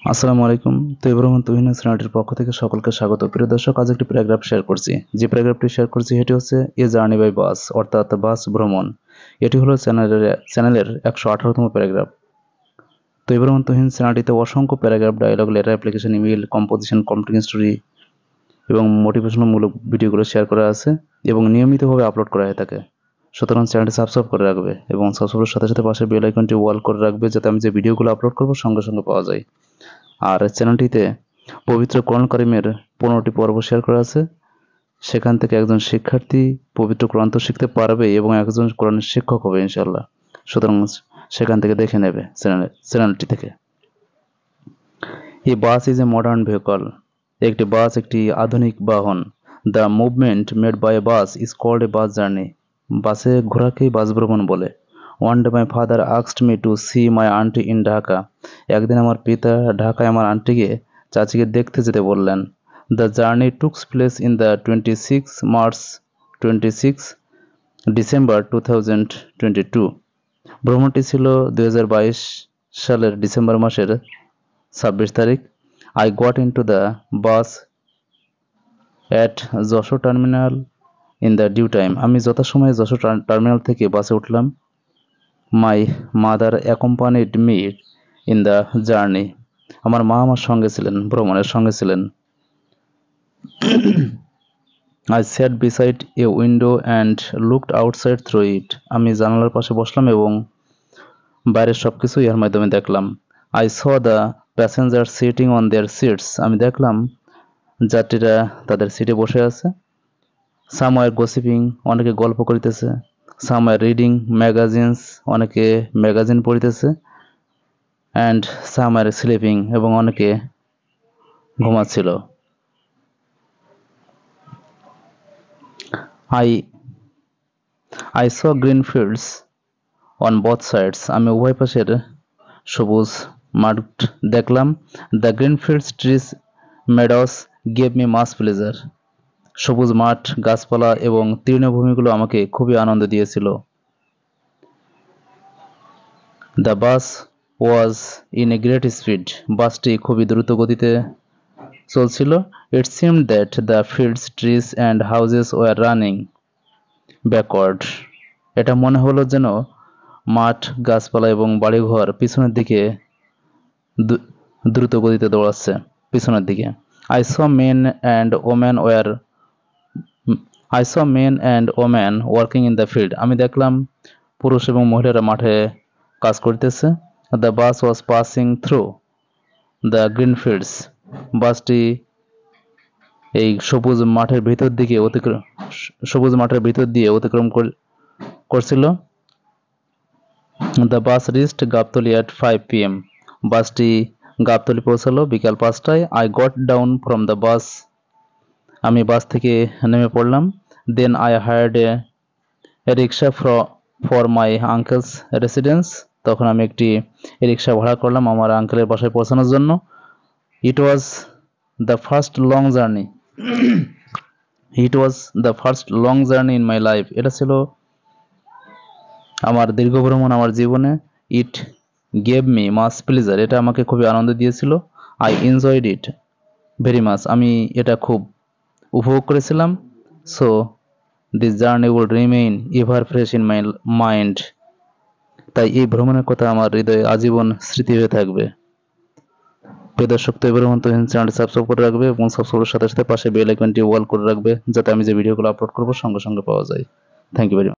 আসসালামু আলাইকুম। তৈবরহমান তুহিন চ্যানেলটির পক্ষ থেকে সকলকে স্বাগত। প্রিয় দর্শক, আজ একটি প্যারাগ্রাফ শেয়ার করছি। যে প্যারাগ্রাফটি শেয়ার করছি সেটি হচ্ছে এ জার্নি বাই বাস, অর্থাৎ বাস ভ্রমণ। এটি হলো চ্যানেলের 118তম প্যারাগ্রাফ। তৈবরহমান তুহিন চ্যানেলটিতে অসংখ্য paragraph, dialogue, letter, application, email, composition, complete story এবং মোটিভেশনমূলক ভিডিওগুলো শেয়ার করা আছে এবং নিয়মিতভাবে আপলোড করা হয়ে থাকে। সুতরাং চ্যানেলটি সাবস্ক্রাইব করে রাখবে এবং সাবস্ক্রাইবের সাথে সাথে পাশে বেল আইকনটি অল করে রাখবে, যাতে আমি যে ভিডিওগুলো আপলোড করব সঙ্গে সঙ্গে পাওয়া যায়। আর চ্যানেলটিতে পবিত্র কোরআন কারিমের 15টি পর্ব শেয়ার করা আছে। সেখান থেকে একজন শিক্ষার্থী পবিত্র কোরআন তো শিখতে পারবে এবং একজন কোরআনের শিক্ষক হবে ইনশাল্লাহ। সুতরাং সেখান থেকে দেখে নেবে চ্যানেলটি থেকে। এই bus is a modern vehicle. একটি বাস একটি আধুনিক বাহন। The movement made by a bus is called a bus journey. বাসে ঘোরাকেই বাস ভ্রমণ বলে। One day my father asked me to see my aunty in Dhaka. একদিন আমার পিতা ঢাকায় আমার আন্টিকে চাচিকে দেখতে যেতে বললেন। The journey takes place in the 26 December 2022। ভ্রমণটি ছিল 2022 সালের ডিসেম্বর মাসের 26 তারিখ। I got into the bus at Jessore terminal in the due time. আমি যথাসময়ে যশোর টার্মিনাল থেকে বাসে উঠলাম। My mother accompanied me in the journey. আমার মা আমার সঙ্গে ছিলেন, ভ্রমণের সঙ্গে ছিলেন। I sat beside a window and looked outside through it. আমি জানালার পাশে বসলাম এবং বাইরের সবকিছু এর মাধ্যমে দেখলাম। I saw the passengers sitting on their seats. আমি দেখলাম যাত্রীরা তাদের সিটে বসে আছে। Some were gossiping, অনেকে গল্প করিতেছে। Some were reading magazines, অনেকে magazine পড়িতেছে। And some were sleeping, এবং অনেকে ঘুমাচ্ছিল। I saw green fields on both sides. আমি উভয় পাশের সবুজ মাঠ দেখলাম। The green fields, trees, meadows gave me much pleasure. সবুজ মাঠ, গাছপালা এবং তৃণভূমিগুলো আমাকে খুবই আনন্দ দিয়েছিল। The bus was in a great speed. বাসটি খুবই দ্রুত গতিতে চলছিল। It seemed that the fields, trees and houses were running backward. এটা মনে হলো যেন মাঠ, গাছপালা এবং বাড়িঘর পিছনের দিকে দ্রুত গতিতে দৌড়াচ্ছে, পিছনের দিকে। I saw men and women working in the field. আমি দেখলাম পুরুষ এবং মহিলারা মাঠে কাজ করতেছে। The bus was passing through the green fields. বাসটি এই সবুজ মাঠের ভিতর দিয়ে অতিক্রম করছিল। The bus reached Gabtali at 5 p.m. বাসটি গাবতলী পৌঁছালো বিকাল 5টায়। I got down from the bus. আমি বাস থেকে নেমে পড়লাম। Then I hired a rickshaw for my uncle's residence. তখন আমি একটি রিক্সা ভাড়া করলাম আমার আঙ্কেলের বাসায় পৌঁছানোর জন্য। It was the first long journey. It was the first long journey in my life. এটা ছিল আমার দীর্ঘ ভ্রমণ আমার জীবনে। It gave me much pleasure. এটা আমাকে খুবই আনন্দ দিয়েছিল। I enjoyed it very much. আমি এটা খুব উপভোগ করেছিলাম। So this journey will remain ever fresh in my mind. তাই এই ভ্রমণের কথা আমার হৃদয়ে আজীবন স্মৃতি হয়ে থাকবে। প্রিয় দর্শক, তৈবরহমান তুহিন চ্যানেলটি সাবস্ক্রাইব করে রাখবে এবং সাবস্ক্রাইবের সাথে সাথে পাশে বেল আইকনটি অল করে রাখবে, যাতে আমি যে ভিডিওগুলো আপলোড করব সঙ্গে সঙ্গে পাওয়া যায়। Thank you very much.